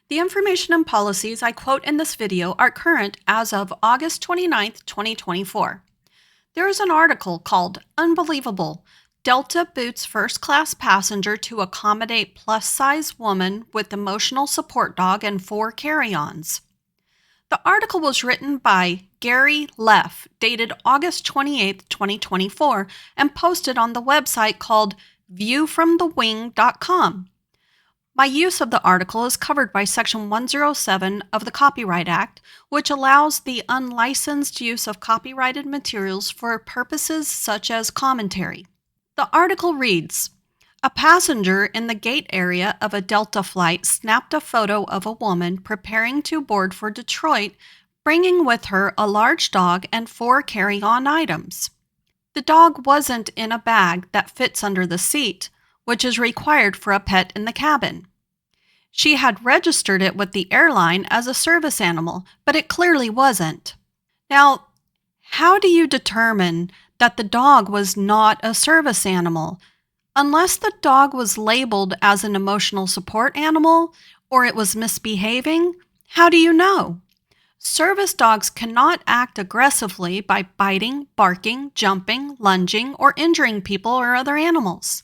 The information and policies I quote in this video are current as of August 29th, 2024. There is an article called Unbelievable. Delta boots first-class passenger to accommodate plus-size woman with emotional support dog and 4 carry-ons. The article was written by Gary Leff, dated August 28th, 2024, and posted on the website called viewfromthewing.com. My use of the article is covered by Section 107 of the Copyright Act, which allows the unlicensed use of copyrighted materials for purposes such as commentary. The article reads, "A passenger in the gate area of a Delta flight snapped a photo of a woman preparing to board for Detroit, bringing with her a large dog and 4 carry-on items. The dog wasn't in a bag that fits under the seat, which is required for a pet in the cabin. She had registered it with the airline as a service animal, but it clearly wasn't." Now, how do you determine that the dog was not a service animal? Unless the dog was labeled as an emotional support animal or it was misbehaving, how do you know? Service dogs cannot act aggressively by biting, barking, jumping, lunging, or injuring people or other animals.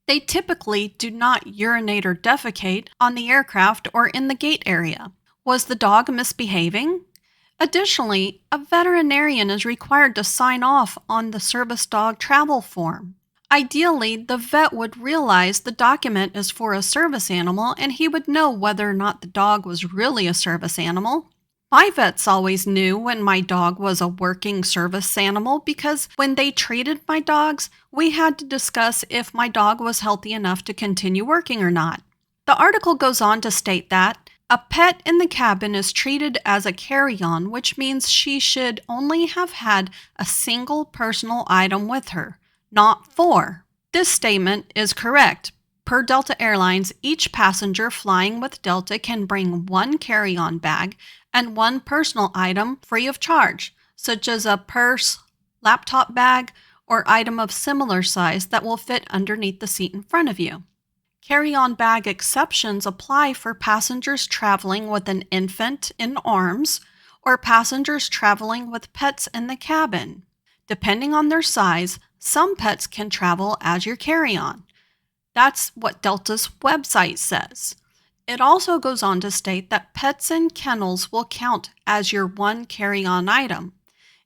They typically do not urinate or defecate on the aircraft or in the gate area. Was the dog misbehaving? Additionally, a veterinarian is required to sign off on the service dog travel form. Ideally, the vet would realize the document is for a service animal and he would know whether or not the dog was really a service animal. My vets always knew when my dog was a working service animal because when they treated my dogs, we had to discuss if my dog was healthy enough to continue working or not. The article goes on to state that a pet in the cabin is treated as a carry-on, which means she should only have had a single personal item with her, not 4. This statement is correct. Per Delta Airlines, each passenger flying with Delta can bring 1 carry-on bag and 1 personal item free of charge, such as a purse, laptop bag, or item of similar size that will fit underneath the seat in front of you. Carry-on bag exceptions apply for passengers traveling with an infant in arms or passengers traveling with pets in the cabin. Depending on their size, some pets can travel as your carry-on. That's what Delta's website says. It also goes on to state that pets in kennels will count as your 1 carry-on item.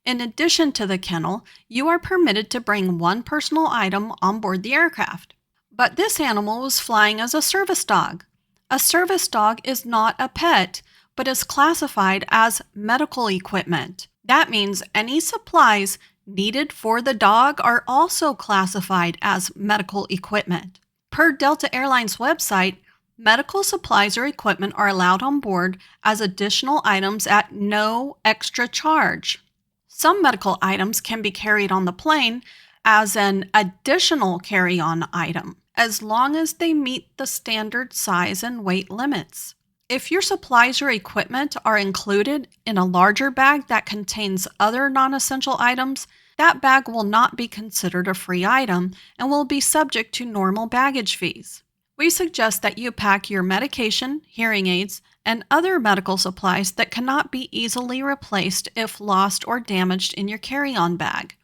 In addition to the kennel, you are permitted to bring 1 personal item on board the aircraft. But this animal was flying as a service dog. A service dog is not a pet, but is classified as medical equipment. That means any supplies needed for the dog are also classified as medical equipment. Per Delta Airlines website, medical supplies or equipment are allowed on board as additional items at no extra charge. Some medical items can be carried on the plane as an additional carry-on item, as long as they meet the standard size and weight limits. If your supplies or equipment are included in a larger bag that contains other non-essential items, that bag will not be considered a free item and will be subject to normal baggage fees. We suggest that you pack your medication, hearing aids, and other medical supplies that cannot be easily replaced if lost or damaged in your carry-on bag.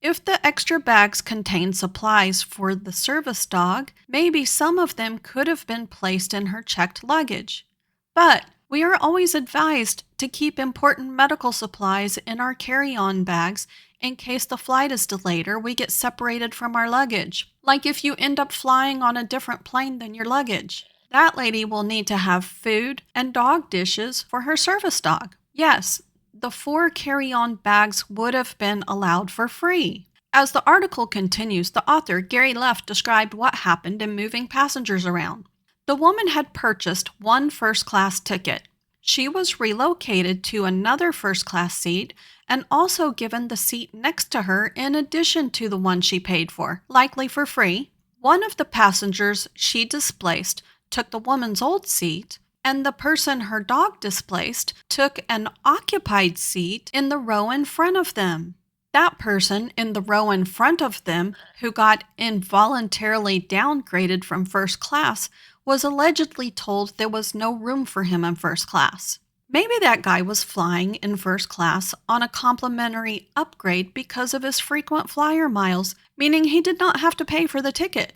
If the extra bags contain supplies for the service dog, maybe some of them could have been placed in her checked luggage. But we are always advised to keep important medical supplies in our carry-on bags in case the flight is delayed or we get separated from our luggage. Like if you end up flying on a different plane than your luggage. That lady will need to have food and dog dishes for her service dog. Yes, the 4 carry-on bags would have been allowed for free. As the article continues, the author, Gary Leff, described what happened in moving passengers around. The woman had purchased 1 first-class ticket. She was relocated to another first-class seat and also given the seat next to her in addition to the one she paid for, likely for free. One of the passengers she displaced took the woman's old seat, and the person her dog displaced took an occupied seat in the row in front of them. That person in the row in front of them, who got involuntarily downgraded from first class, was allegedly told there was no room for him in first class. Maybe that guy was flying in first class on a complimentary upgrade because of his frequent flyer miles, meaning he did not have to pay for the ticket.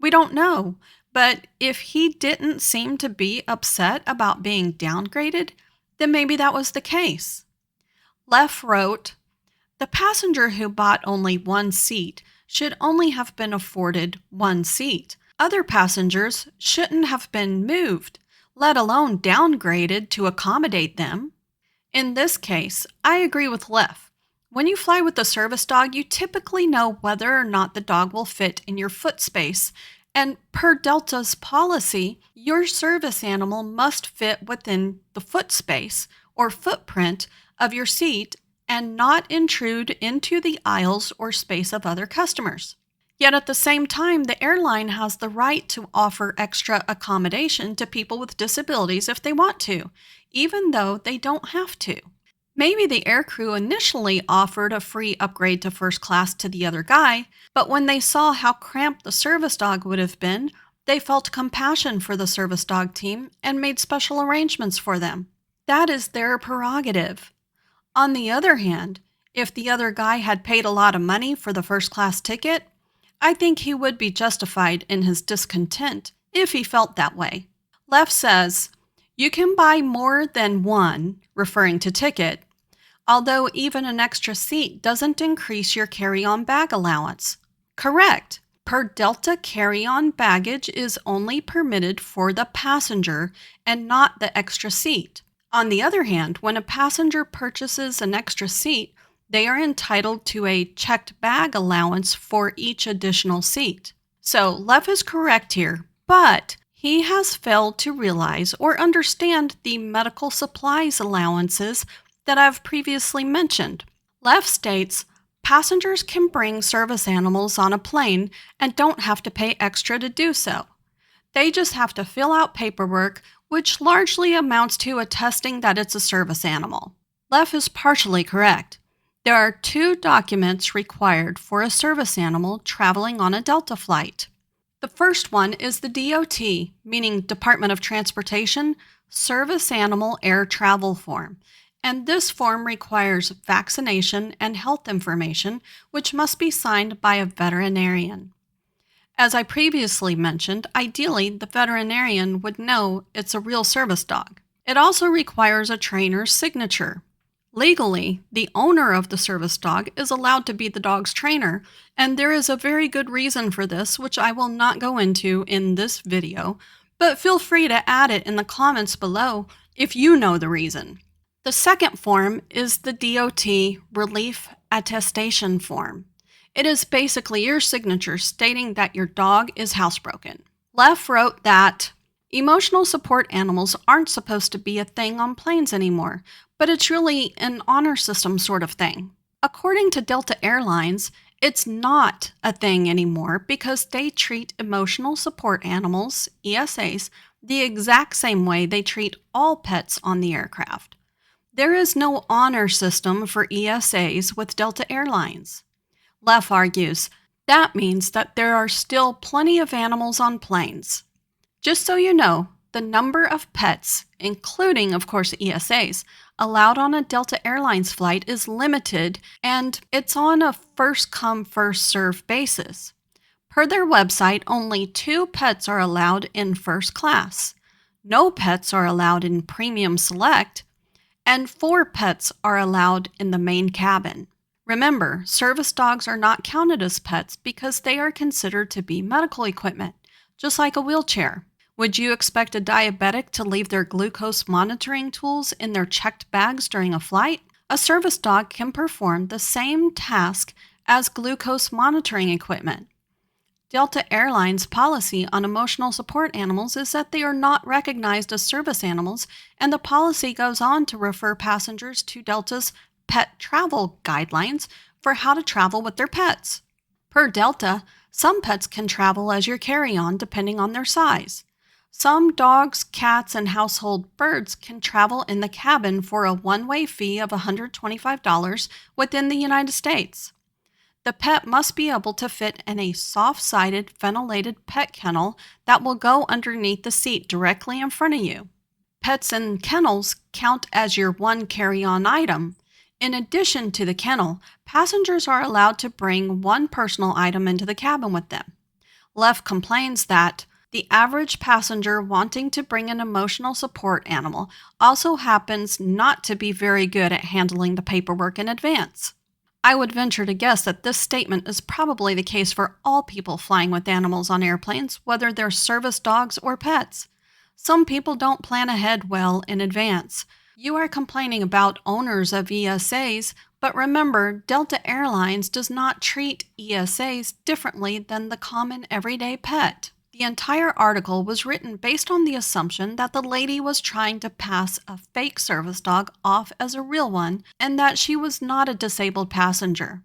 We don't know, but if he didn't seem to be upset about being downgraded, then maybe that was the case. Leff wrote, "The passenger who bought only one seat should only have been afforded one seat. Other passengers shouldn't have been moved, let alone downgraded to accommodate them." In this case, I agree with Leff. When you fly with a service dog, you typically know whether or not the dog will fit in your foot space, and per Delta's policy, your service animal must fit within the foot space or footprint of your seat and not intrude into the aisles or space of other customers. Yet at the same time, the airline has the right to offer extra accommodation to people with disabilities if they want to, even though they don't have to. Maybe the aircrew initially offered a free upgrade to first class to the other guy, but when they saw how cramped the service dog would have been, they felt compassion for the service dog team and made special arrangements for them. That is their prerogative. On the other hand, if the other guy had paid a lot of money for the first class ticket, I think he would be justified in his discontent if he felt that way. Leff says, "You can buy more than one," referring to ticket, although even an extra seat doesn't increase your carry-on bag allowance. Correct. Per Delta, carry-on baggage is only permitted for the passenger and not the extra seat. On the other hand, when a passenger purchases an extra seat, they are entitled to a checked bag allowance for each additional seat. So Leff is correct here, but he has failed to realize or understand the medical supplies allowances that I've previously mentioned. Leff states, passengers can bring service animals on a plane and don't have to pay extra to do so. They just have to fill out paperwork, which largely amounts to attesting that it's a service animal. Leff is partially correct. There are 2 documents required for a service animal traveling on a Delta flight. The first one is the DOT, meaning Department of Transportation, Service Animal Air Travel Form, and this form requires vaccination and health information, which must be signed by a veterinarian. As I previously mentioned, ideally the veterinarian would know it's a real service dog. It also requires a trainer's signature. Legally, the owner of the service dog is allowed to be the dog's trainer, and there is a very good reason for this, which I will not go into in this video, but feel free to add it in the comments below if you know the reason. The second form is the DOT Relief Attestation Form. It is basically your signature stating that your dog is housebroken. Leff wrote that emotional support animals aren't supposed to be a thing on planes anymore, but it's really an honor system sort of thing. According to Delta Airlines, it's not a thing anymore because they treat emotional support animals, ESAs, the exact same way they treat all pets on the aircraft. There is no honor system for ESAs with Delta Airlines. Leff argues, that means that there are still plenty of animals on planes. Just so you know, the number of pets, including, of course, ESAs, allowed on a Delta Airlines flight is limited, and it's on a first-come, first-served basis. Per their website, only 2 pets are allowed in first class, no pets are allowed in premium select, and 4 pets are allowed in the main cabin. Remember, service dogs are not counted as pets because they are considered to be medical equipment, just like a wheelchair. Would you expect a diabetic to leave their glucose monitoring tools in their checked bags during a flight? A service dog can perform the same task as glucose monitoring equipment. Delta Airlines' policy on emotional support animals is that they are not recognized as service animals, and the policy goes on to refer passengers to Delta's pet travel guidelines for how to travel with their pets. Per Delta, some pets can travel as your carry-on depending on their size. Some dogs, cats, and household birds can travel in the cabin for a one-way fee of $125 within the United States. The pet must be able to fit in a soft-sided, ventilated pet kennel that will go underneath the seat directly in front of you. Pets in kennels count as your one carry-on item. In addition to the kennel, passengers are allowed to bring one personal item into the cabin with them. Leff complains that the average passenger wanting to bring an emotional support animal also happens not to be very good at handling the paperwork in advance. I would venture to guess that this statement is probably the case for all people flying with animals on airplanes, whether they're service dogs or pets. Some people don't plan ahead well in advance. You are complaining about owners of ESAs, but remember, Delta Airlines does not treat ESAs differently than the common everyday pet. The entire article was written based on the assumption that the lady was trying to pass a fake service dog off as a real one and that she was not a disabled passenger.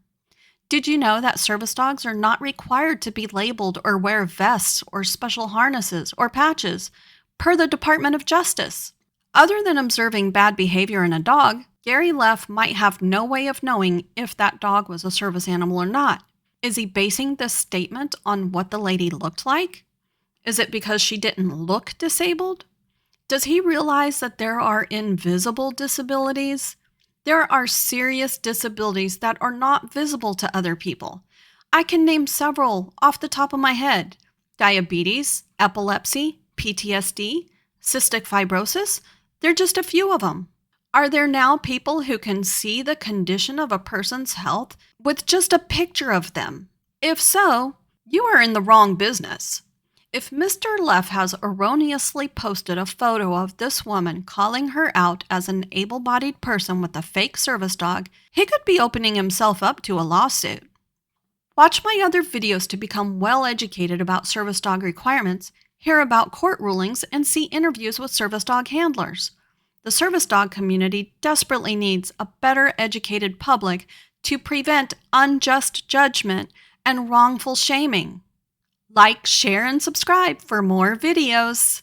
Did you know that service dogs are not required to be labeled or wear vests or special harnesses or patches, per the Department of Justice? Other than observing bad behavior in a dog, Gary Leff might have no way of knowing if that dog was a service animal or not. Is he basing this statement on what the lady looked like? Is it because she didn't look disabled? Does he realize that there are invisible disabilities? There are serious disabilities that are not visible to other people. I can name several off the top of my head: diabetes, epilepsy, PTSD, cystic fibrosis. They're just a few of them. Are there now people who can see the condition of a person's health with just a picture of them? If so, you are in the wrong business. If Mr. Leff has erroneously posted a photo of this woman calling her out as an able-bodied person with a fake service dog, he could be opening himself up to a lawsuit. Watch my other videos to become well-educated about service dog requirements, hear about court rulings, and see interviews with service dog handlers. The service dog community desperately needs a better educated public to prevent unjust judgment and wrongful shaming. Like, share, and subscribe for more videos.